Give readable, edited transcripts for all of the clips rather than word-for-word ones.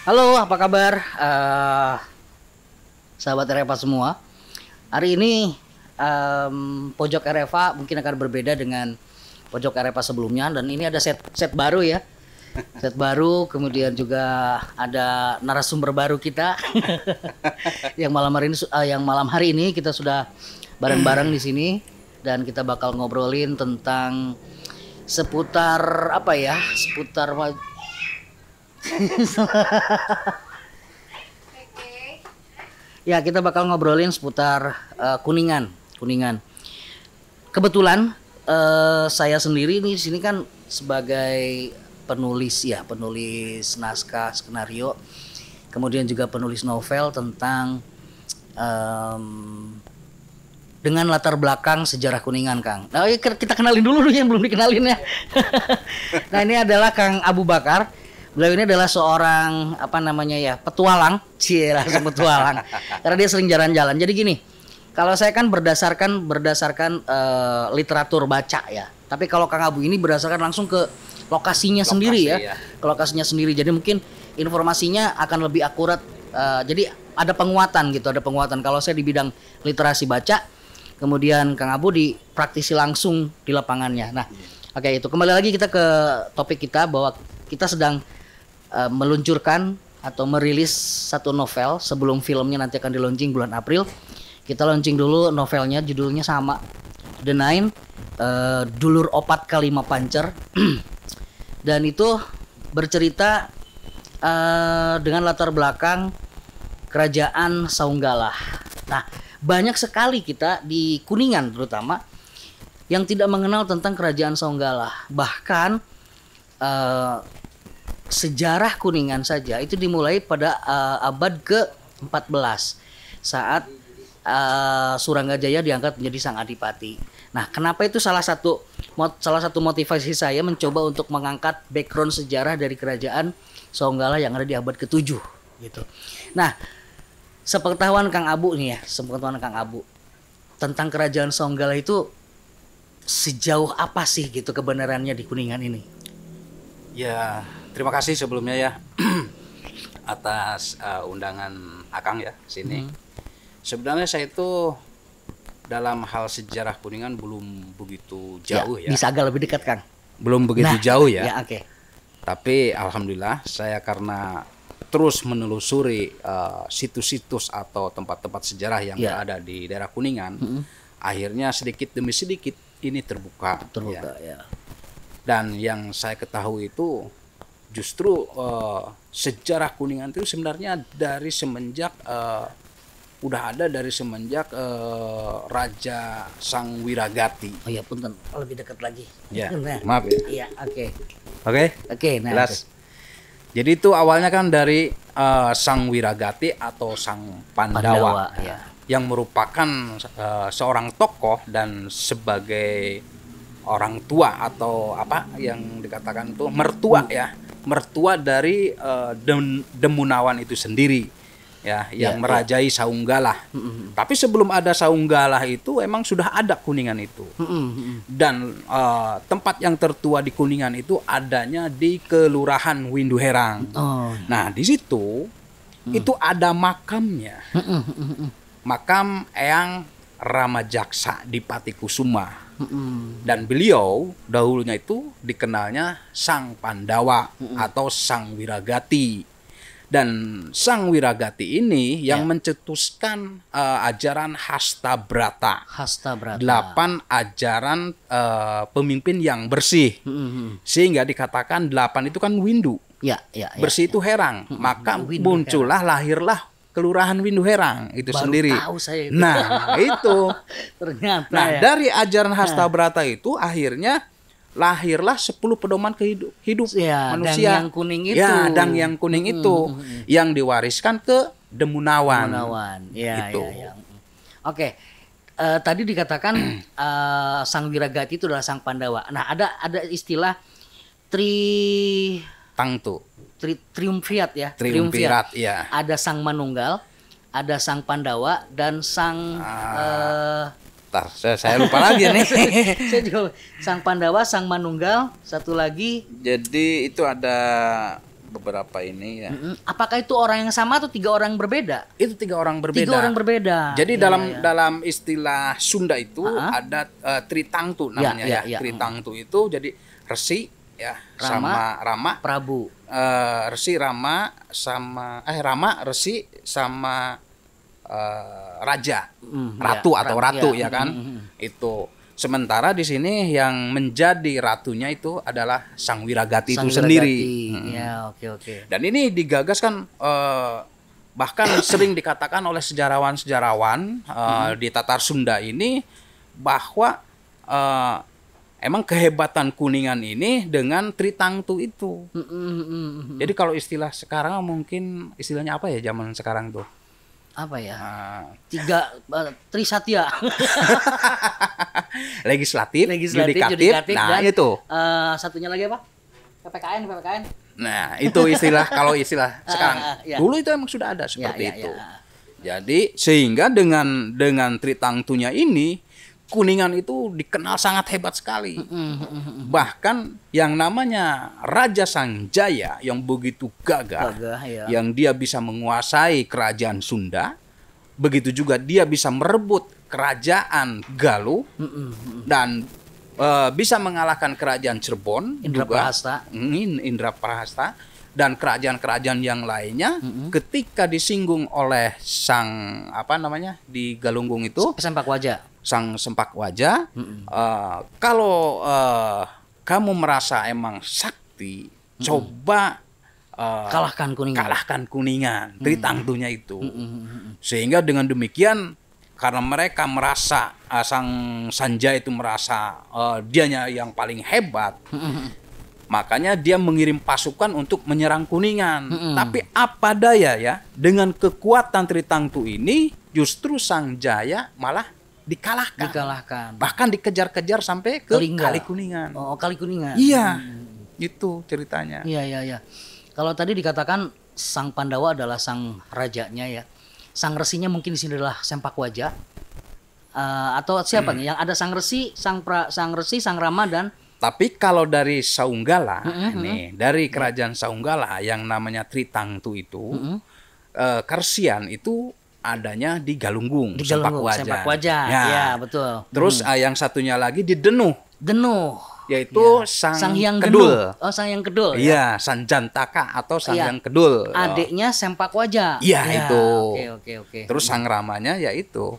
Halo, apa kabar? Sahabat RFA semua. Hari ini pojok RFA mungkin akan berbeda dengan pojok RFA sebelumnya, dan ini ada set baru ya. Set baru, kemudian juga ada narasumber baru kita. Yang malam hari ini kita sudah bareng-bareng di sini, dan kita bakal ngobrolin tentang seputar apa ya? Seputar ya, kita bakal ngobrolin seputar Kuningan. Kebetulan saya sendiri nih di sini kan sebagai penulis naskah skenario, kemudian juga penulis novel tentang dengan latar belakang sejarah Kuningan, Kang. Nah, kita kenalin dulu yang belum dikenalin ya. Nah, ini adalah Kang Abu Bakar. Beliau ini adalah seorang petualang, langsung petualang. Karena dia sering jalan-jalan. Jadi gini, kalau saya kan berdasarkan literatur baca ya. Tapi kalau Kang Abu ini berdasarkan langsung ke lokasinya sendiri ya. Ke lokasinya sendiri. Jadi mungkin informasinya akan lebih akurat. Jadi ada penguatan gitu, ada penguatan. Kalau saya di bidang literasi baca, kemudian Kang Abu di praktisi langsung di lapangannya. Nah, oke, itu kembali lagi kita ke topik kita bahwa kita sedang meluncurkan atau merilis satu novel sebelum filmnya nanti akan di-launching bulan April. Kita launching dulu novelnya, judulnya sama, The Nine, Dulur Opat Kalima Pancer. Dan itu bercerita dengan latar belakang kerajaan Saunggalah. Nah, banyak sekali kita di Kuningan terutama yang tidak mengenal tentang kerajaan Saunggalah. Bahkan sejarah Kuningan saja itu dimulai pada abad ke-14 saat Suranggajaya diangkat menjadi sang adipati. Nah, kenapa itu salah satu motivasi saya mencoba untuk mengangkat background sejarah dari kerajaan Saunggalah yang ada di abad ke-7 gitu. Nah, sepengetahuan Kang Abu tentang kerajaan Saunggalah itu sejauh apa sih gitu kebenarannya di Kuningan ini? Ya, terima kasih sebelumnya ya atas undangan Akang ya sini. Sebenarnya saya itu dalam hal sejarah Kuningan belum begitu jauh ya. Bisa agak lebih dekat, Kang. Belum begitu jauh ya. Ya, oke. Tapi alhamdulillah saya karena terus menelusuri situs-situs atau tempat-tempat sejarah yang ada di daerah Kuningan, akhirnya sedikit demi sedikit ini terbuka ya. Dan yang saya ketahui itu justru sejarah Kuningan itu sebenarnya dari semenjak Raja Sang Wiragati. Oh ya, punten, lebih dekat lagi. Ya, Nah, maaf ya. Iya, oke. Oke, Nah, jelas. Jadi itu awalnya kan dari Sang Wiragati atau Sang Pandawa ya. Yang merupakan seorang tokoh dan sebagai orang tua atau apa yang dikatakan itu mertua dari Demunawan itu sendiri ya, yang merajai Saunggalah. Tapi sebelum ada Saunggalah itu emang sudah ada Kuningan itu. Dan tempat yang tertua di Kuningan itu adanya di Kelurahan Winduherang. Nah, di situ itu ada makamnya. Makam Eyang Ramajaksa Dipati Kusuma. Dan beliau dahulunya itu dikenalnya Sang Pandawa atau Sang Wiragati. Dan Sang Wiragati ini yang mencetuskan ajaran Hastabrata. 8 ajaran pemimpin yang bersih. Sehingga dikatakan 8 itu kan windu. Bersih itu herang. Maka lahirlah Kelurahan Winduherang itu baru sendiri. Tahu saya itu. Nah, itu. Ternyata. Nah, dari ajaran Hastabrata itu akhirnya lahirlah 10 pedoman hidup manusia. Dang yang kuning itu. Ya, dang yang kuning itu yang diwariskan ke Demunawan. Gitu. Oke. Tadi dikatakan Sang Wiragati itu adalah Sang Pandawa. Nah, ada istilah triumvirat ya. Triumvirat ya. Ada Sang Manunggal, ada Sang Pandawa, dan Sang saya lupa lagi nih. Saya juga Sang Pandawa, Sang Manunggal, satu lagi. Jadi itu ada beberapa ini ya. Apakah itu orang yang sama atau 3 orang yang berbeda? Itu 3 orang berbeda. 3 orang berbeda. Jadi dalam istilah Sunda itu ada Tritangtu namanya ya. Tritangtu itu jadi Resi ya, sama Rama, Prabu. Resi, Rama sama Rama, Resi sama Raja, Ratu atau Ratu ya kan. Itu. Sementara di sini yang menjadi ratunya itu adalah Sang Wiragati itu sendiri. Ya, oke. Dan ini digagas kan bahkan sering dikatakan oleh sejarawan-sejarawan di Tatar Sunda ini bahwa emang kehebatan Kuningan ini dengan Tritangtu itu. Jadi kalau istilah sekarang mungkin istilahnya apa ya zaman sekarang tuh? Apa ya? 3 Trisatya. Legislatif, yudikatif, nah dan, itu. Satunya lagi apa? PPKN. Nah, itu istilah kalau istilah sekarang. Dulu itu emang sudah ada seperti itu. Jadi sehingga dengan Tritangtunya ini Kuningan itu dikenal sangat hebat sekali. Bahkan yang namanya Raja Sanjaya yang begitu gagah yang dia bisa menguasai kerajaan Sunda, begitu juga dia bisa merebut kerajaan Galuh dan bisa mengalahkan kerajaan Cirebon, Indraprahasta dan kerajaan-kerajaan yang lainnya ketika disinggung oleh sang di Galunggung itu Sang Sempak Wajah. Kalau kamu merasa emang sakti, coba kalahkan Kuningan, Tritangtunya itu. Sehingga dengan demikian karena mereka merasa Sang Sanjaya itu merasa dianya yang paling hebat. Makanya dia mengirim pasukan untuk menyerang Kuningan. Tapi apa daya ya, dengan kekuatan Tritangtu ini justru Sang Jaya malah dikalahkan. Bahkan dikejar-kejar sampai ke Kali Kuningan. Oh, Kali Kuningan. Iya. Itu ceritanya. Iya. Kalau tadi dikatakan Sang Pandawa adalah sang rajanya ya. Sang resinya mungkin di sini adalah Sempak Wajah. Atau siapa nih? Yang ada Sang Resi, Sang Resi, Sang Rama dan tapi kalau dari Saunggala dari kerajaan Saunggala yang namanya Tritangtu itu Karsian itu adanya di Galunggung, Sempak Wajah. Ya, betul. Terus yang satunya lagi di Denuh, yaitu Sang Hyang Kedul. Oh, Sang Hyang Kedul. Iya, Sang Jantaka atau Sang Hyang Kedul. Adiknya Sempak Wajah. Iya, itu. Oke. Terus Sang Ramanya ya itu.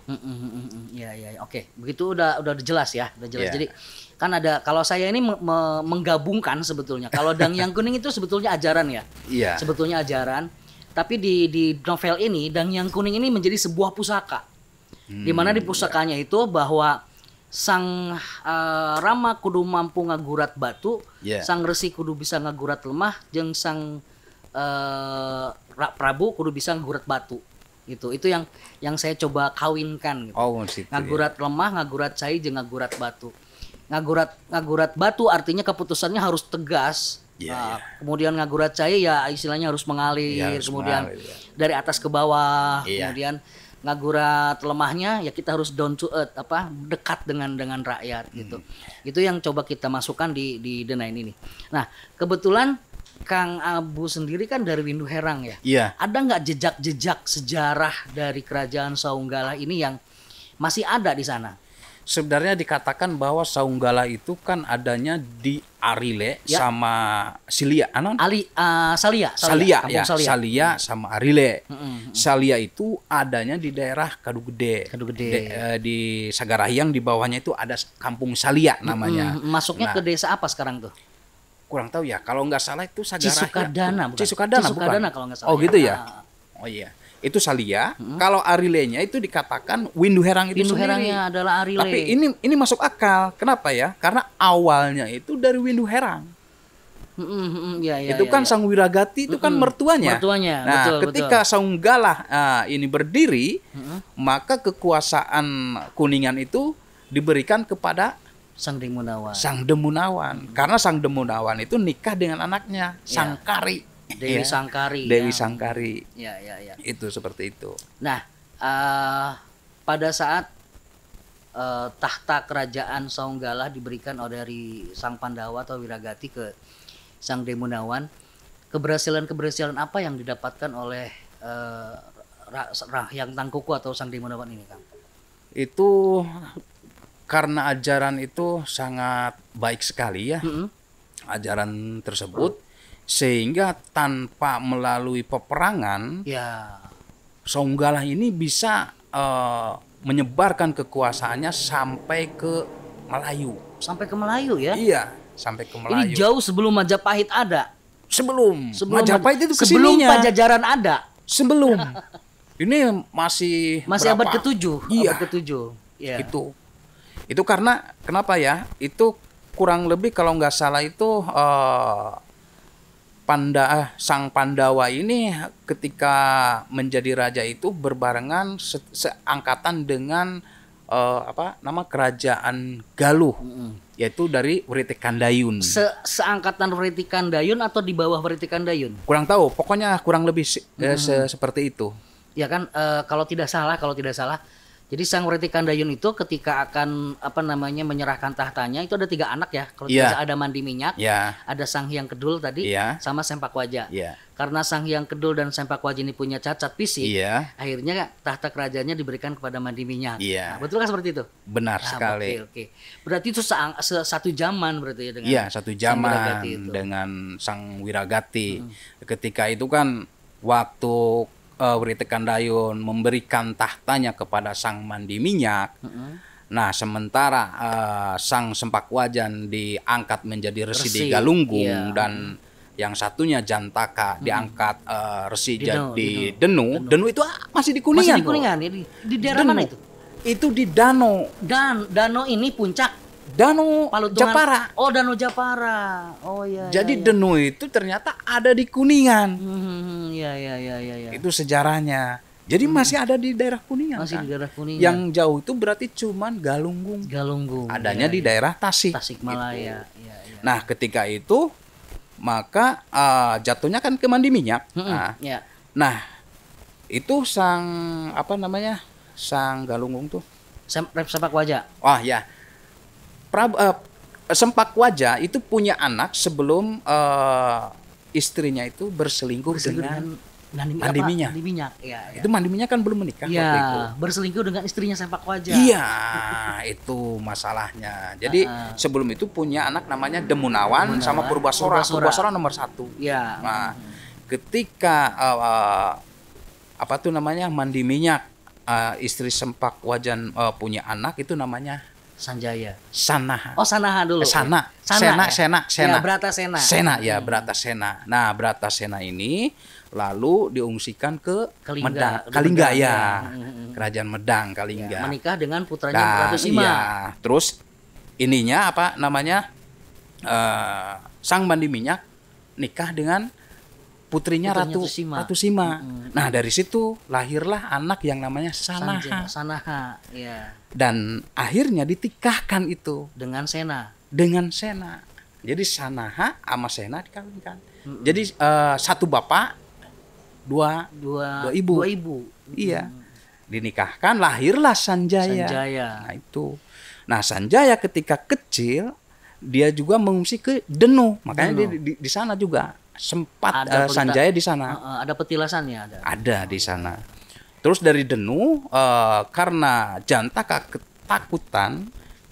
Iya. Oke. Begitu udah jelas ya, Jadi kan ada, kalau saya ini menggabungkan sebetulnya. Kalau Dang Yang Kuning itu sebetulnya ajaran ya. Iya. Sebetulnya ajaran. Tapi di novel ini Dang Yang Kuning ini menjadi sebuah pusaka. Di mana di pusakanya itu bahwa Sang Rama kudu mampu ngagurat batu, Sang Resi kudu bisa ngagurat lemah, jeung Sang Prabu kudu bisa ngagurat batu. Itu yang saya coba kawinkan gitu. Ngagurat lemah, ngagurat cai, jeung ngagurat batu. Ngagurat batu artinya keputusannya harus tegas. Kemudian ngagurat cai ya istilahnya harus mengalir, kemudian dari atas ke bawah, kemudian ngagurat lemahnya ya kita harus down to earth, dekat dengan rakyat gitu. Itu yang coba kita masukkan di Denain ini. Nah, kebetulan Kang Abu sendiri kan dari Windu Herang ya. Ada nggak jejak-jejak sejarah dari kerajaan Saunggala ini yang masih ada di sana? Sebenarnya dikatakan bahwa Saunggala itu kan adanya di Arile sama Silia, Salia sama Arile. Salia itu adanya di daerah Kadugede. Di Sagarahiang di bawahnya itu ada kampung Salia namanya. Masuknya ke desa apa sekarang tuh? Kurang tahu ya. Kalau nggak salah itu Cisukadana, bukan? Cisukadana kalau nggak salah. Oh gitu ya. Oh iya. Itu Salia. Kalau Arilenya itu dikatakan Windu Herang itu Windu sendiri. Herangnya adalah Arile. Tapi ini masuk akal. Kenapa ya? Karena awalnya itu dari Windu Herang. Itu kan Sang Wiragati itu kan mertuanya. Nah, ketika Saunggala ini berdiri, maka kekuasaan Kuningan itu diberikan kepada Sang Demunawan. Karena Sang Demunawan itu nikah dengan anaknya Sangkari. Dewi Sangkari. Ya. Itu seperti itu. Nah, pada saat tahta kerajaan Saunggala diberikan dari Sang Pandawa atau Wiragati ke Sang Demunawan, keberhasilan apa yang didapatkan oleh Hyang Tangkuku atau Sang Daimonawan ini, Kang? Itu karena ajaran itu sangat baik sekali ya, ajaran tersebut, sehingga tanpa melalui peperangan, Ya. Songgala ini bisa menyebarkan kekuasaannya sampai ke Melayu. Sampai ke Melayu ya? Iya, sampai ke Ini Melayu. jauh sebelum Majapahit ada. Sebelum Majapahit itu sebelum kesininya. Pajajaran ada. Sebelum. Ini masih abad berapa? ke-7. Iya. Abad ke-7. Ya. Itu karena kenapa ya? Itu kurang lebih kalau nggak salah itu Sang Pandawa ini ketika menjadi raja itu berbarengan seangkatan dengan kerajaan Galuh, yaitu dari Writikandayun. Seangkatan Writikandayun atau di bawah Writikandayun? Kurang tahu, pokoknya kurang lebih seperti itu. Ya kan, kalau tidak salah. Jadi Sang Writikandayun itu ketika akan menyerahkan tahtanya itu ada 3 anak ya. Kalau tidak salah ada Mandi Minyak, ada Sang Hyang Kedul tadi, sama Sempakwaja. Karena Sang Hyang Kedul dan Sempakwaja ini punya cacat fisik, akhirnya tahta kerajaannya diberikan kepada Mandi Minyak. Nah, betul kan seperti itu? Benar sekali. Oke. Berarti itu satu zaman berarti ya dengan satu zaman dengan Sang Wiragati. Ketika itu kan waktu Writikandayun memberikan tahtanya kepada Sang Mandi Minyak. Nah, sementara Sang Sempakwajan diangkat menjadi resi di Galunggung, dan yang satunya Jantaka diangkat resi di Denu. Denu itu masih di Kuningan. Masih di Kuningan, ya, di daerah mana itu? Itu di Danau. Danau ini puncak Danau Japara. Oh, Danau Japara. Oh iya. Jadi Denu itu ternyata ada di Kuningan. Iya. Itu sejarahnya. Jadi masih ada di daerah Kuningan. Masih di daerah Kuningan. Yang jauh itu berarti cuman Galunggung. Adanya di daerah Tasikmalaya. Gitu. Nah, ketika itu maka jatuhnya kan ke Mandi Minyak. Nah, itu Sang Galunggung tuh. Sempakwaja. Wah ya. Sempakwaja itu punya anak sebelum istrinya itu berselingkuh dengan Mandi Minyak. Ya. Itu Mandi Minyak kan belum menikah waktu itu. Berselingkuh dengan istrinya Sempakwaja. Iya, itu masalahnya. Jadi sebelum itu punya anak namanya Demunawan sama Purbasora. Purbasora nomor 1. Iya. Nah, ketika Mandi Minyak istri Sempakwajan punya anak itu namanya Sanjaya. Sanaha. Oh, Sanaha dulu. Sena. Ya, Bratasena. Bratasena. Nah, Bratasena ini lalu diungsikan ke Kalingga ya. Kerajaan Medang, Kalingga. Menikah dengan putranya Ratu Sima. Iya. Terus ininya Sang Mandi Minyak nikah dengan putrinya Ratu Sima. Nah, dari situ lahirlah anak yang namanya Sanaha. Ya. Dan akhirnya ditikahkan itu dengan Sena. Jadi Sanaha sama Sena dikawinkan. Jadi satu bapak, dua ibu. Iya. Dinikahkan, lahirlah Sanjaya. Nah, itu. Nah, Sanjaya ketika kecil dia juga mengungsi ke Denu. Makanya dia di sana juga sempat Sanjaya di sana. Ada petilasannya ada di sana. Terus dari Denu karena Jantaka ketakutan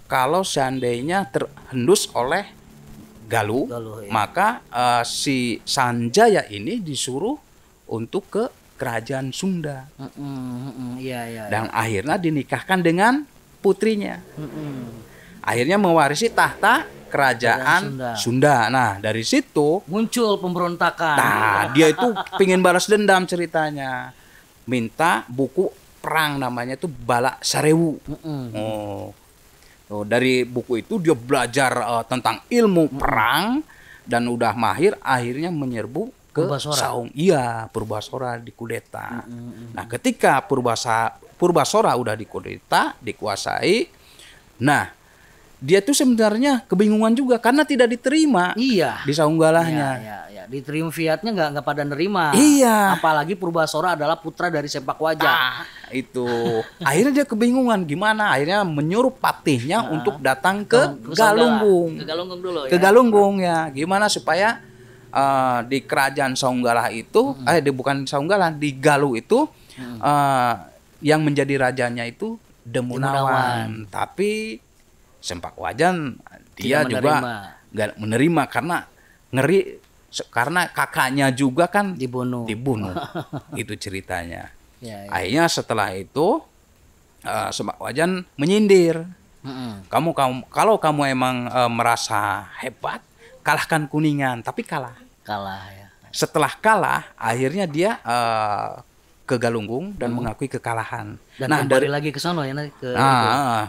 kalau seandainya terhendus oleh Galuh, maka si Sanjaya ini disuruh untuk ke kerajaan Sunda. Dan akhirnya dinikahkan dengan putrinya. Akhirnya mewarisi tahta kerajaan Sunda. Nah, dari situ muncul pemberontakan. Nah, dia itu pengen balas dendam ceritanya. Minta buku perang namanya itu Bala Sarewu. Dari buku itu dia belajar tentang ilmu perang dan udah mahir, akhirnya menyerbu ke Saung. Iya, Purbasora dikudeta. Nah, ketika Purbasora udah dikudeta, dikuasai. Nah, dia tuh sebenarnya kebingungan juga karena tidak diterima di Saunggalahnya. Iya. Di triumviratnya nggak pada nerima. Iya. Apalagi Purbasora adalah putra dari Sempakwaja. Itu. Akhirnya dia kebingungan gimana. Akhirnya menyuruh patihnya untuk datang ke Galunggung. Ke Galunggung dulu ya. Ke Galunggung ya. Gimana supaya di kerajaan Saunggalah itu, bukan Saunggalah, di Galuh itu yang menjadi rajanya itu Demunawan. Tapi Sempakwajan dia juga nggak menerima karena ngeri, karena kakaknya juga kan dibunuh. Itu ceritanya. Ya. Akhirnya setelah itu Sempakwajan menyindir. Kalau kamu emang merasa hebat, kalahkan Kuningan. Tapi kalah ya. Setelah kalah, akhirnya dia ke Galunggung dan mengakui kekalahan. Dan dari lagi ke sana ya,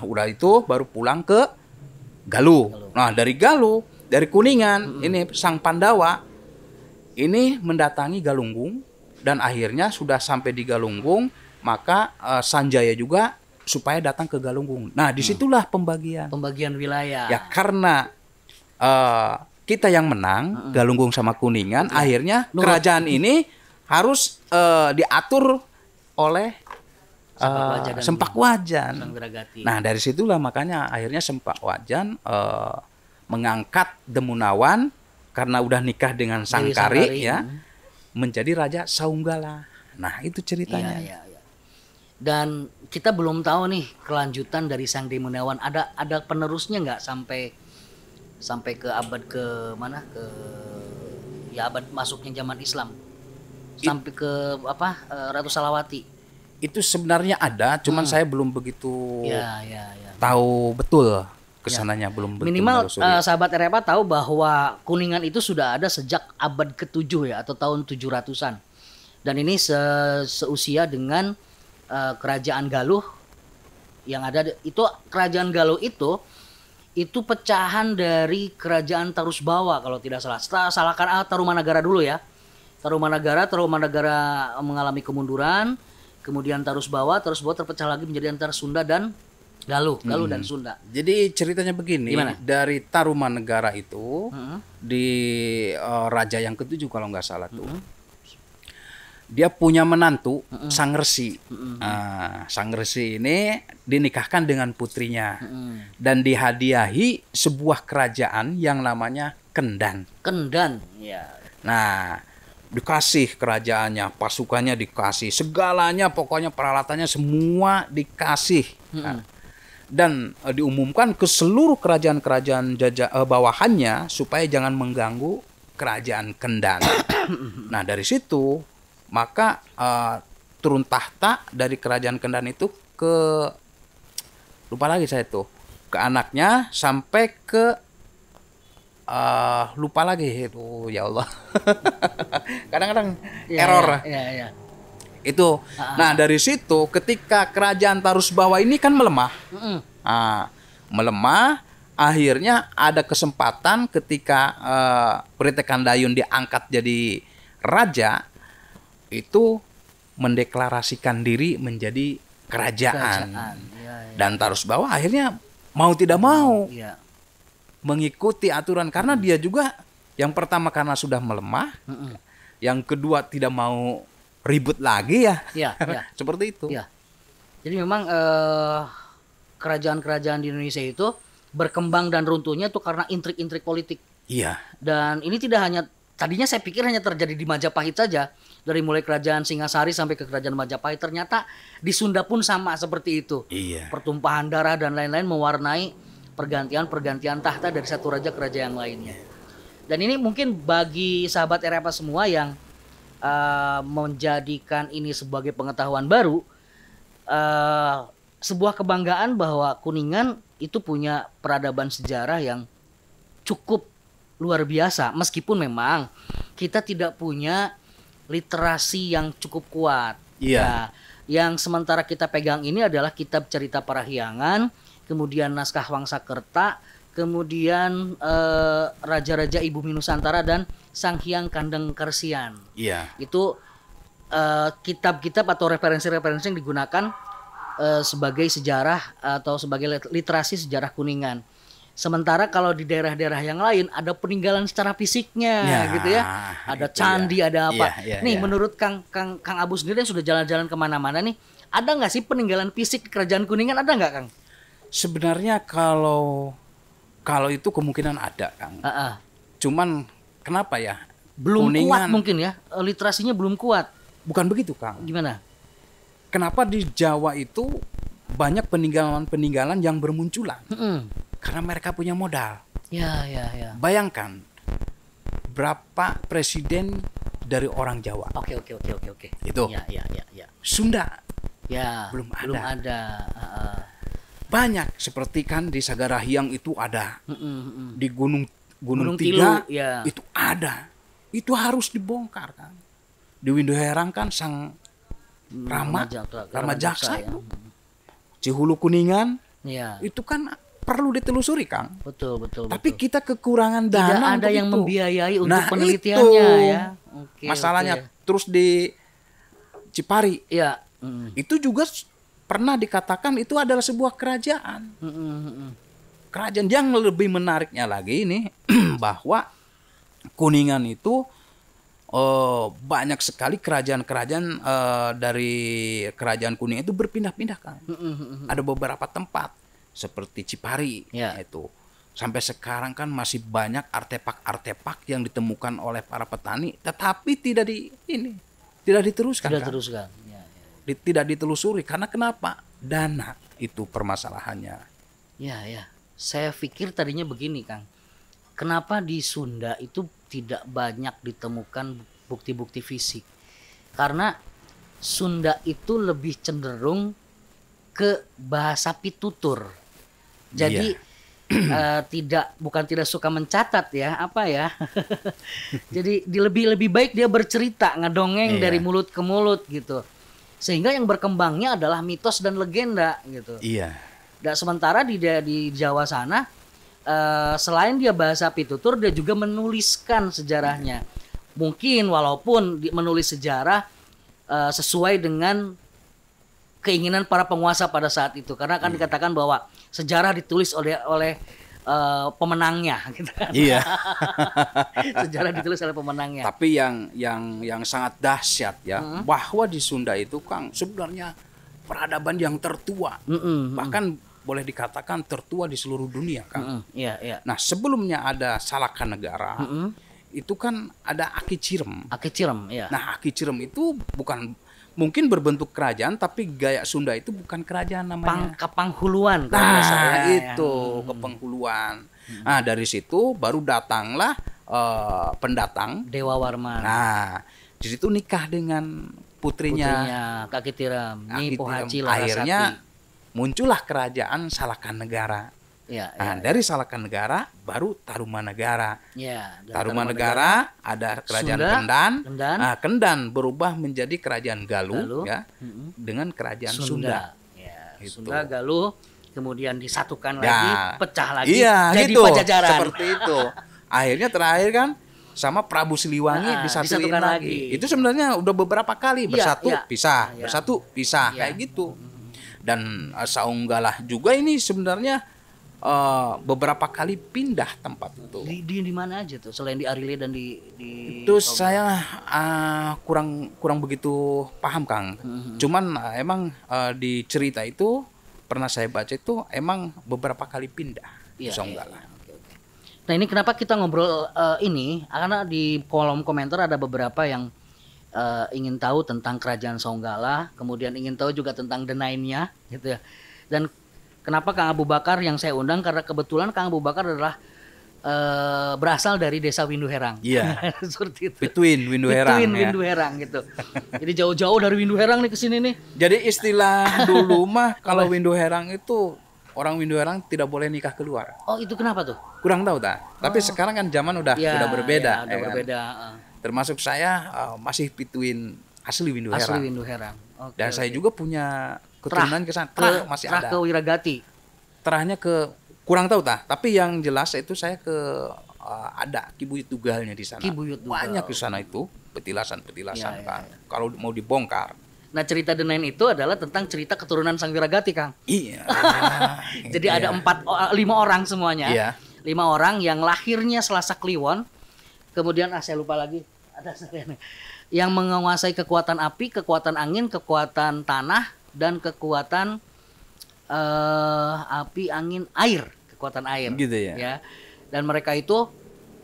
udah itu baru pulang ke Galuh. Nah, dari Galuh, dari Kuningan, ini sang Pandawa ini mendatangi Galunggung, dan akhirnya sudah sampai di Galunggung, maka Sanjaya juga supaya datang ke Galunggung. Nah, disitulah pembagian wilayah. Ya, karena kita yang menang, Galunggung sama Kuningan, akhirnya kerajaan ini harus diatur oleh Sempakwajan. Nah, dari situlah makanya akhirnya Sempakwajan mengangkat Demunawan karena udah nikah dengan Sangkari ya, menjadi Raja Saunggalah. Nah, itu ceritanya. Iya. Dan kita belum tahu nih kelanjutan dari Sang Demunawan. Ada penerusnya nggak sampai ke abad ke mana, abad masuknya zaman Islam, sampai ke Ratu Salawati. Itu sebenarnya ada, cuman saya belum begitu tahu betul kesananya, belum betul. Minimal sahabat RFA tahu bahwa Kuningan itu sudah ada sejak abad ke-7 ya, atau tahun 700-an. Dan ini seusia dengan kerajaan Galuh yang ada itu. Kerajaan Galuh itu pecahan dari kerajaan Tarusbawa kalau tidak salah. Salahkan Tarumanagara dulu ya. Tarumanagara mengalami kemunduran, kemudian Tarusbawa terpecah lagi menjadi antara Sunda dan Galuh dan Sunda. Jadi ceritanya begini. Gimana? Dari Tarumanegara itu di raja yang ke-7 kalau nggak salah tuh. Dia punya menantu Sang Resi. Sang Resi ini dinikahkan dengan putrinya dan dihadiahi sebuah kerajaan yang namanya Kendan. Ya. Nah, dikasih kerajaannya, pasukannya dikasih, segalanya, pokoknya peralatannya semua dikasih. Dan diumumkan ke seluruh kerajaan-kerajaan bawahannya supaya jangan mengganggu kerajaan Kendan. Nah, dari situ maka turun tahta dari kerajaan Kendan itu ke, lupa lagi saya tuh, ke anaknya sampai ke lupa lagi itu, ya Allah. Kadang-kadang error. Ya. Itu. Nah, dari situ ketika kerajaan Tarusbawa ini kan melemah. Melemah, akhirnya ada kesempatan ketika Pritekandayun diangkat jadi raja, itu mendeklarasikan diri menjadi kerajaan. Dan Tarusbawa akhirnya mau tidak mau mengikuti aturan, karena dia juga yang pertama karena sudah melemah, yang kedua tidak mau ribut lagi ya. Seperti itu. Jadi memang kerajaan-kerajaan di Indonesia itu berkembang dan runtuhnya itu karena intrik-intrik politik. Iya. Dan ini tidak hanya, tadinya saya pikir hanya terjadi di Majapahit saja, dari mulai kerajaan Singasari sampai ke kerajaan Majapahit. Ternyata di Sunda pun sama seperti itu. Iya. Pertumpahan darah dan lain-lain mewarnai pergantian tahta dari satu raja ke raja yang lainnya. Dan ini mungkin bagi sahabat RFA semua yang menjadikan ini sebagai pengetahuan baru, sebuah kebanggaan bahwa Kuningan itu punya peradaban sejarah yang cukup luar biasa, meskipun memang kita tidak punya literasi yang cukup kuat. Nah, yang sementara kita pegang ini adalah kitab cerita Parahyangan, kemudian naskah Wangsakerta, kemudian raja-raja Ibu Nusantara dan Sang Hyang Kandeng Kersian. Itu kitab-kitab atau referensi-referensi yang digunakan sebagai sejarah atau sebagai literasi sejarah Kuningan. Sementara kalau di daerah-daerah yang lain ada peninggalan secara fisiknya, gitu ya. Ada candi, ada apa. Nih, menurut Kang Abu sendiri yang sudah jalan-jalan kemana-mana nih, ada nggak sih peninggalan fisik di kerajaan Kuningan, ada nggak, Kang? Sebenarnya kalau itu kemungkinan ada, Kang. Cuman kenapa ya? Belum Kuningan. kuat mungkin ya, literasinya belum kuat. Bukan begitu, Kang. Gimana? Kenapa di Jawa itu banyak peninggalan-peninggalan yang bermunculan? Karena mereka punya modal. Ya. Bayangkan berapa presiden dari orang Jawa. Oke. Itu. Ya. Sunda Ya, belum belum ada. banyak, seperti kan di Sagarahiang itu ada. Di Gunung Gunung Tiga Tilu, ya. itu ada. Itu harus dibongkar kan. Di Windoherang kan Sang Rama Jaksa ya. itu. Cihulu Kuningan Ya. itu kan perlu ditelusuri, Kang. Betul. Tapi kita kekurangan tidak dana ada untuk yang itu. membiayai untuk Nah, penelitiannya itu ya. masalahnya. Terus di Cipari Ya. itu juga pernah dikatakan itu adalah sebuah kerajaan. Kerajaan yang lebih menariknya lagi ini bahwa Kuningan itu banyak sekali kerajaan-kerajaan dari kerajaan Kuningan itu berpindah-pindah, kan. Ada beberapa tempat seperti Cipari itu. Sampai sekarang kan masih banyak artefak-artefak yang ditemukan oleh para petani, tetapi tidak diteruskan. Tidak ditelusuri karena kenapa? Dana itu permasalahannya. Ya. Saya pikir tadinya begini, Kang. Kenapa di Sunda itu tidak banyak ditemukan bukti-bukti fisik? Karena Sunda itu lebih cenderung ke bahasa pitutur. Jadi bukan tidak suka mencatat ya, Jadi lebih baik dia bercerita, ngedongeng dari mulut ke mulut gitu. Sehingga yang berkembangnya adalah mitos dan legenda gitu. Iya. Dan sementara di Jawa sana selain dia bahasa pitutur, dia juga menuliskan sejarahnya. Mungkin walaupun menulis sejarah sesuai dengan keinginan para penguasa pada saat itu, karena kan dikatakan bahwa sejarah ditulis oleh pemenangnya, gitu kan. Iya. Sejarah ditulis oleh pemenangnya. Tapi yang sangat dahsyat ya, bahwa di Sunda itu, Kang, sebenarnya peradaban yang tertua, bahkan boleh dikatakan tertua di seluruh dunia, Kang. Iya. Nah, sebelumnya ada Salakanegara, itu kan ada Aki Cirem. Aki Cirem, ya. Nah, Aki Cirem itu bukan mungkin berbentuk kerajaan, tapi gaya Sunda itu bukan kerajaan namanya. Kepenghuluan. Nah, itu kepenghuluan. Nah, dari situ baru datanglah pendatang Dewa Warman. Nah, di situ nikah dengan putrinya Kaki Tiram, Nyi Pohaci Larasati. Akhirnya muncullah kerajaan Salakanegara. Nah, dari Salakanegara baru Tarumanegara. Tarumanegara ada kerajaan Kendan. Nah, Kendan berubah menjadi kerajaan Galuh. Ya, dengan kerajaan Sunda. Sunda, Galuh, kemudian disatukan lagi, pecah lagi, jadi gitu, Pajajaran. Seperti itu. Akhirnya terakhir kan sama Prabu Siliwangi disatuin lagi. Itu sebenarnya udah beberapa kali bersatu pisah, bersatu pisah, kayak gitu. Dan Saunggalah juga ini sebenarnya beberapa kali pindah tempat itu. Di mana aja tuh selain di Arile dan di itu saya kurang begitu paham, Kang. Cuman emang di cerita itu pernah saya baca itu emang beberapa kali pindah Saunggalah. Nah, ini kenapa kita ngobrol ini karena di kolom komentar ada beberapa yang ingin tahu tentang kerajaan Saunggalah, kemudian ingin tahu juga tentang The Nine-nya gitu ya. Dan kenapa Kang Abu Bakar yang saya undang, karena kebetulan Kang Abu Bakar adalah berasal dari desa Winduherang. Iya. Seperti itu. Between Winduherang. Winduherang gitu. Jadi jauh-jauh dari Winduherang nih ke sini nih. Jadi istilah dulu mah kalau Winduherang itu orang Winduherang tidak boleh nikah keluar. Oh, itu kenapa tuh? Kurang tahu Tapi sekarang kan zaman udah berbeda. Udah berbeda. Termasuk saya masih between asli Winduherang. Asli Winduherang. Dan saya juga punya keturunan ke sana. Masih ada. Ke Wiragati. Terahnya ke kurang tahu tapi yang jelas itu saya ke ada Kibuyut Dugalnya di sana. Banyak di sana itu petilasan kan. Kalau mau dibongkar. Nah, cerita The Nine itu adalah tentang cerita keturunan Sang Wiragati, Kang. Iya. Jadi ada 5 orang semuanya. Iya. 5 orang yang lahirnya Selasa Kliwon. Kemudian saya lupa lagi. Ada yang menguasai kekuatan api, kekuatan angin, kekuatan tanah, dan kekuatan api, angin, air, kekuatan air. Gitu ya. Dan mereka itu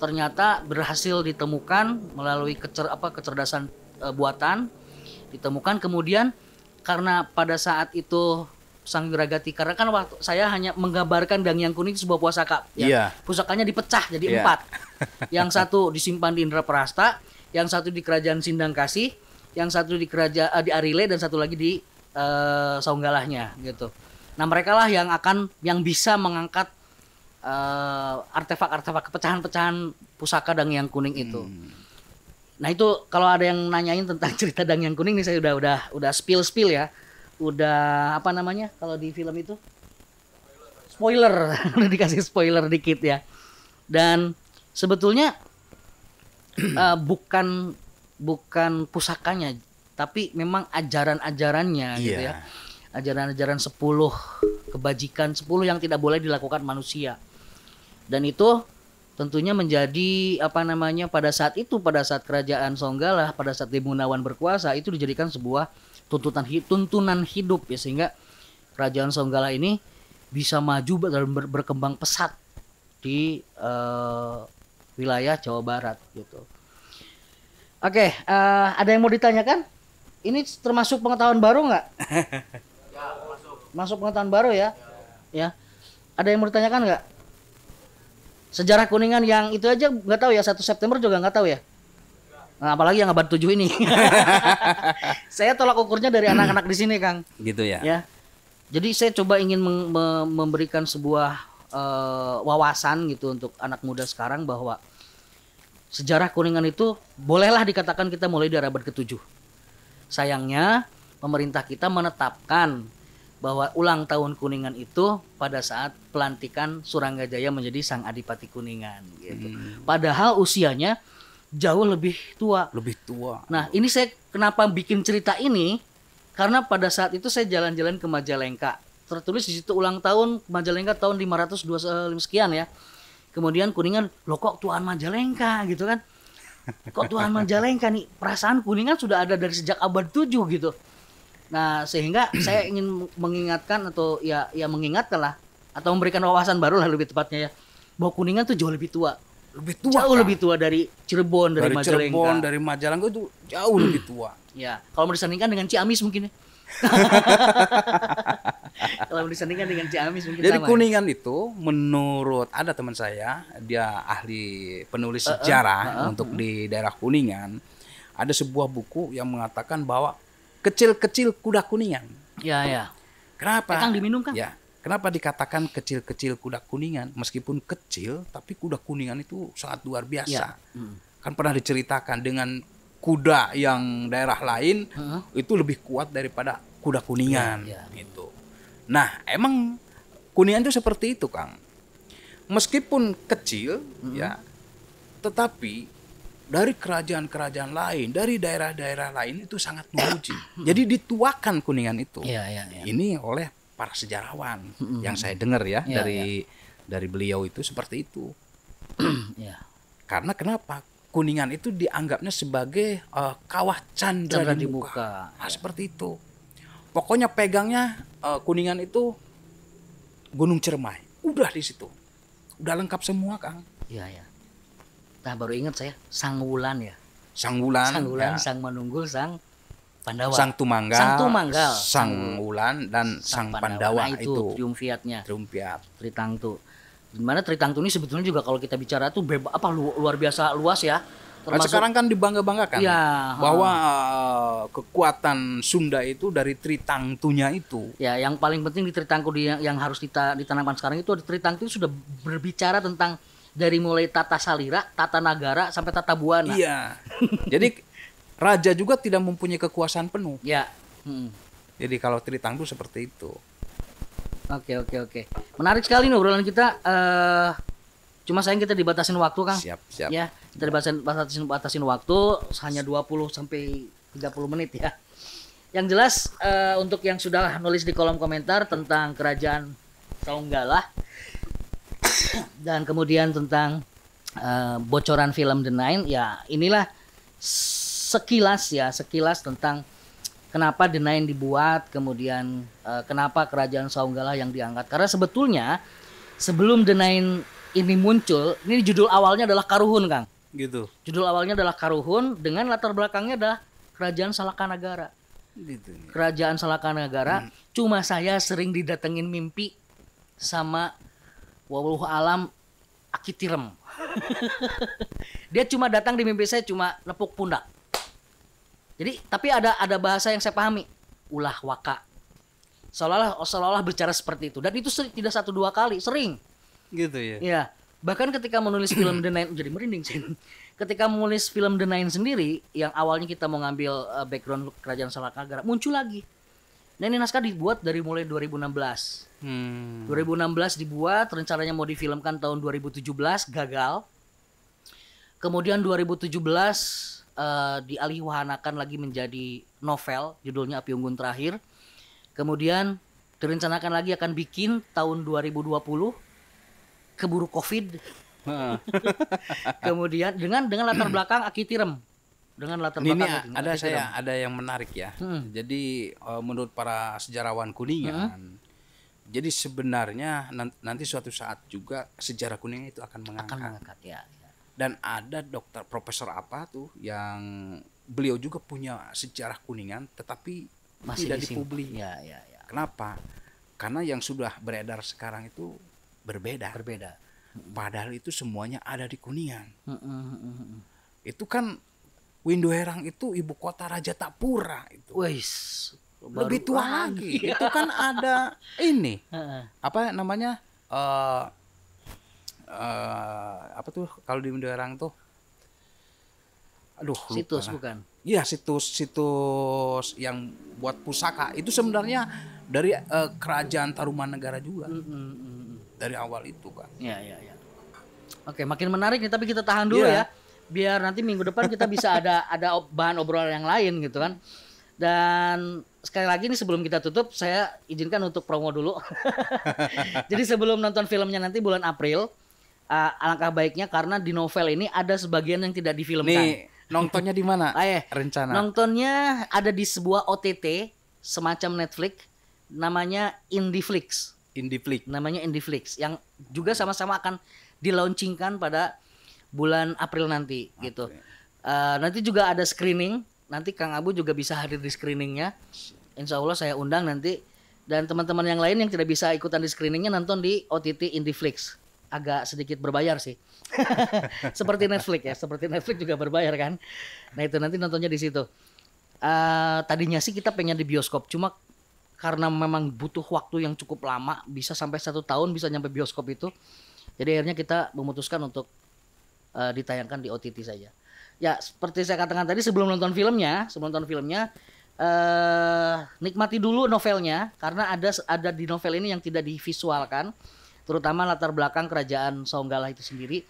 ternyata berhasil ditemukan melalui kecerdasan buatan, ditemukan. Kemudian karena pada saat itu Sang Wiragati, karena kan waktu saya hanya menggambarkan Dang Yang Kuning sebuah pusaka ya. Pusakanya dipecah jadi 4. Yang satu disimpan di Indraprasta, yang satu di Kerajaan Sindangkasih, yang satu di Kerajaan di Arile, dan satu lagi di Saunggalahnya gitu. Nah, mereka lah yang bisa mengangkat artefak-artefak pecahan-pecahan pusaka Dang Yang Kuning itu. Nah, itu kalau ada yang nanyain tentang cerita Dang Yang Kuning nih, saya udah spill ya. Udah apa namanya kalau di film itu? Spoiler. Udah dikasih spoiler dikit ya. Dan sebetulnya bukan pusakanya, tapi memang ajaran-ajarannya gitu ya. Ajaran-ajaran 10 kebajikan, 10 yang tidak boleh dilakukan manusia. Dan itu tentunya menjadi pada saat Kerajaan Songgala, pada saat Demunawan berkuasa, itu dijadikan sebuah tuntunan hidup ya, sehingga Kerajaan Songgala ini bisa maju dan berkembang pesat di wilayah Jawa Barat gitu. Oke, ada yang mau ditanyakan? Ini termasuk pengetahuan baru nggak? Ya, masuk pengetahuan baru ya? Ya. Ada yang mau ditanyakan nggak? Sejarah Kuningan yang itu aja nggak tahu ya, 1 September juga nggak tahu ya? Nah, apalagi yang abad 7 ini. Saya tolak ukurnya dari anak-anak di sini, Kang. Gitu ya. Ya. Jadi saya coba ingin memberikan sebuah wawasan gitu untuk anak muda sekarang, bahwa sejarah Kuningan itu bolehlah dikatakan kita mulai dari abad ke-7. Sayangnya pemerintah kita menetapkan bahwa ulang tahun Kuningan itu pada saat pelantikan Suranggajaya menjadi Sang Adipati Kuningan gitu. Padahal usianya jauh lebih tua. Lebih tua. Nah, ini saya kenapa bikin cerita ini? Karena pada saat itu saya jalan-jalan ke Majalengka. Tertulis di situ ulang tahun Majalengka tahun 525 sekian ya. Kemudian Kuningan, loh kok tuan Majalengka gitu kan? Kok tuan Majalengka nih? Perasaan Kuningan sudah ada dari sejak abad 7 gitu. Nah, sehingga saya ingin mengingatkan atau ya mengingatkan lah, atau memberikan wawasan baru lah lebih tepatnya ya, bahwa Kuningan tuh jauh lebih tua. Jauh lebih tua dari Cirebon, dari Majalengka. Cirebon, dari Majalengka itu jauh lebih tua. Ya, kalau mau disandingkan dengan Ciamis mungkin ya. Kalau mau disandingkan dengan Ciamis mungkin Jadi sama. Kuningan itu menurut ada teman saya, dia ahli penulis sejarah untuk di daerah Kuningan. Ada sebuah buku yang mengatakan bahwa kecil-kecil kuda Kuningan. Ya. Kenapa? Kang diminum kan? Ya. Kenapa dikatakan kecil-kecil kuda Kuningan? Meskipun kecil, tapi kuda Kuningan itu sangat luar biasa. Kan pernah diceritakan dengan kuda yang daerah lain itu lebih kuat daripada kuda Kuningan. Gitu. Nah, emang Kuningan itu seperti itu, Kang. Meskipun kecil, ya, tetapi dari kerajaan-kerajaan lain, dari daerah-daerah lain itu sangat memuji. Jadi dituakan Kuningan itu. Ini oleh para sejarawan yang saya dengar ya, dari beliau itu seperti itu. Karena kenapa? Kuningan itu dianggapnya sebagai kawah candra di muka. Nah, seperti itu. Pokoknya pegangnya Kuningan itu Gunung Ciremai. Udah di situ. Udah lengkap semua, Kang. Iya. Nah, baru ingat saya, Sang Wulan ya. Sang Wulan, Sang Manunggul, Sang Pandawa. Sang Tumanggal, Sang Wulan, dan Sang Pandawa. Nah, itu triumviatnya. Triumviat. Tritangtu. Dimana Tritangtu ini sebetulnya juga kalau kita bicara tuh luar biasa luas ya. Termasuk, sekarang kan dibangga-banggakan bahwa kekuatan Sunda itu dari Tritangtunya itu. Ya, yang paling penting di Tritangtu yang harus ditanamkan sekarang itu di Tritangtu sudah berbicara tentang dari mulai tata salira, tata nagara sampai tata buana. Iya. Jadi raja juga tidak mempunyai kekuasaan penuh. Ya. Jadi kalau Tritangtu seperti itu. Oke. Menarik sekali nih obrolan kita. Cuma sayang kita dibatasin waktu, Kang. Siap. Ya, kita dibatasin waktu hanya 20 sampai 30 menit ya. Yang jelas untuk yang sudah nulis di kolom komentar tentang Kerajaan Saunggalah dan kemudian tentang bocoran film The Nine, ya inilah sekilas tentang kenapa The Nine dibuat, kemudian kenapa Kerajaan Saunggalah yang diangkat. Karena sebetulnya sebelum The Nine ini muncul, ini judul awalnya adalah Karuhun, Kang. Gitu. Judul awalnya adalah Karuhun dengan latar belakangnya adalah Kerajaan Salakanagara. Gitu. Kerajaan Salakanagara, cuma saya sering didatengin mimpi sama wallahu alam Akitirem. Dia cuma datang di mimpi saya cuma nepuk pundak. Jadi tapi ada bahasa yang saya pahami, ulah waka. Seolah-olah bicara seperti itu, dan itu tidak 1-2 kali, sering. Gitu ya. Ya, bahkan ketika menulis film The Nine, jadi merinding sih. Ketika menulis film The Nine sendiri, yang awalnya kita mau ngambil background Kerajaan Salakanagara, muncul lagi. Nah, ini naskah dibuat dari mulai 2016. 2016 dibuat, rencananya mau difilmkan tahun 2017, gagal. Kemudian 2017 dialihwahanakan lagi menjadi novel, judulnya Api Unggun Terakhir. Kemudian direncanakan lagi akan bikin tahun 2020, keburu Covid. Kemudian dengan latar belakang Akitirem. Dengan latar belakang ada yang menarik ya. Jadi menurut para sejarawan Kuningan, jadi sebenarnya nanti suatu saat juga sejarah Kuningan itu akan mengangkat ya. Dan ada dokter profesor apa tuh yang beliau juga punya sejarah Kuningan tetapi masih tidak dipublik. Ya. Kenapa? Karena yang sudah beredar sekarang itu berbeda. Padahal itu semuanya ada di Kuningan. Itu kan Winduherang itu ibu kota Raja Tapura itu. Lebih tua lagi. Itu kan ada ini. Apa namanya? Apa tuh kalau di Winduherang tuh? Aduh, situs bukan? Iya, situs yang buat pusaka itu sebenarnya dari kerajaan Tarumanegara juga. Dari awal itu kan. Ya. Oke, makin menarik nih, tapi kita tahan dulu ya. Biar nanti minggu depan kita bisa ada bahan obrolan yang lain gitu kan. Dan sekali lagi nih sebelum kita tutup, saya izinkan untuk promo dulu. Jadi sebelum nonton filmnya nanti bulan April, alangkah baiknya karena di novel ini ada sebagian yang tidak difilmkan. Nih, nontonnya di mana? Rencana. Nontonnya ada di sebuah OTT semacam Netflix, namanya Indieflix. Namanya Indieflix yang juga sama-sama akan dilaunchingkan pada bulan April nanti gitu. Nanti juga ada screening. Nanti Kang Abu juga bisa hadir di screeningnya. Insya Allah saya undang nanti. Dan teman-teman yang lain yang tidak bisa ikutan di screeningnya nonton di OTT Indieflix. Agak sedikit berbayar sih. Seperti Netflix ya. Seperti Netflix juga berbayar kan. Nah itu nanti nontonnya di situ. Tadinya sih kita pengen di bioskop. Cuma karena memang butuh waktu yang cukup lama. Bisa sampai 1 tahun bisa nyampe bioskop itu. Jadi akhirnya kita memutuskan untuk ditayangkan di OTT saja. Ya seperti saya katakan tadi sebelum nonton filmnya, nikmati dulu novelnya karena ada di novel ini yang tidak divisualkan, terutama latar belakang kerajaan Songgala itu sendiri.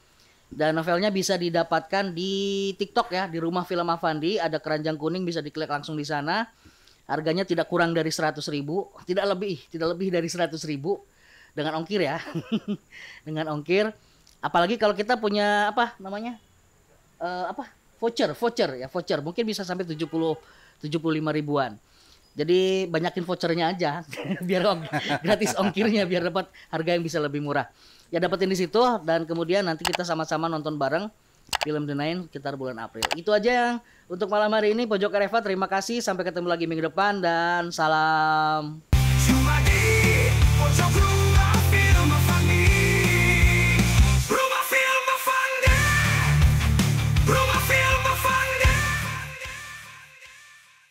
Dan novelnya bisa didapatkan di TikTok ya, di Rumah Film Afandi, ada keranjang kuning, bisa diklik langsung di sana. Harganya tidak kurang dari 100.000, tidak lebih dari 100.000 dengan ongkir ya. Dengan ongkir. Apalagi kalau kita punya voucher mungkin bisa sampai 75 ribuan. Jadi banyakin vouchernya aja biar gratis ongkirnya, biar dapat harga yang bisa lebih murah. Ya dapetin di situ dan kemudian nanti kita sama-sama nonton bareng film The Nine sekitar bulan April. Itu aja yang untuk malam hari ini. Pojok Areva, terima kasih, sampai ketemu lagi minggu depan dan salam.